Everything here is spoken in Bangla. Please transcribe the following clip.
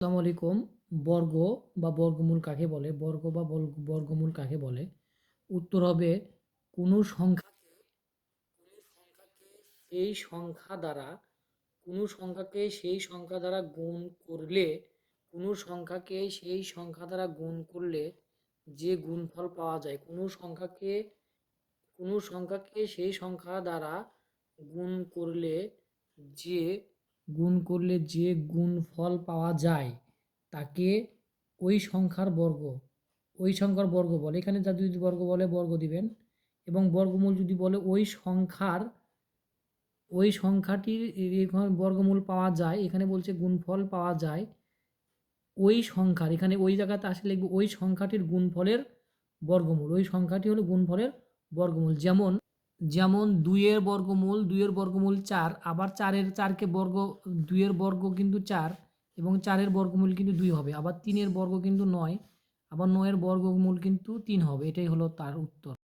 আসসালামু আলাইকুম। বর্গ বা বর্গমূল কাকে বলে? বর্গ বা বর্গমূল কাকে বলে? উত্তর হবে কোনো সংখ্যাকে সেই সংখ্যা দ্বারা কোনো সংখ্যাকে সেই সংখ্যা দ্বারা গুণ করলে কোনো সংখ্যাকে সেই সংখ্যা দ্বারা গুণ করলে যে গুণফল পাওয়া যায় কোনো সংখ্যাকে সেই সংখ্যা দ্বারা গুণ করলে যে যে গুণফল পাওয়া যায় তাকে ওই সংখ্যার বর্গ বলে। এখানে যা যদি বর্গ বলে বর্গ দিবেন, এবং বর্গমূল যদি বলে ওই সংখ্যাটির এখানে বর্গমূল পাওয়া যায়, এখানে বলছে গুণফল পাওয়া যায় ওই সংখ্যার, এখানে ওই জায়গাতে আসলে লিখব ওই সংখ্যাটির গুণফলের বর্গমূল। ওই সংখ্যাটি হলো গুণফলের বর্গমূল। যেমন 2 এর বর্গমূল 4, আবার 4কে বর্গ, 2 এর বর্গ কিন্তু 4 এবং 4-এর বর্গমূল কিন্তু 2 হবে। আবার 3-এর বর্গ কিন্তু 9, আবার 9-এর বর্গমূল কিন্তু 3 হবে। এটাই হলো তার উত্তর।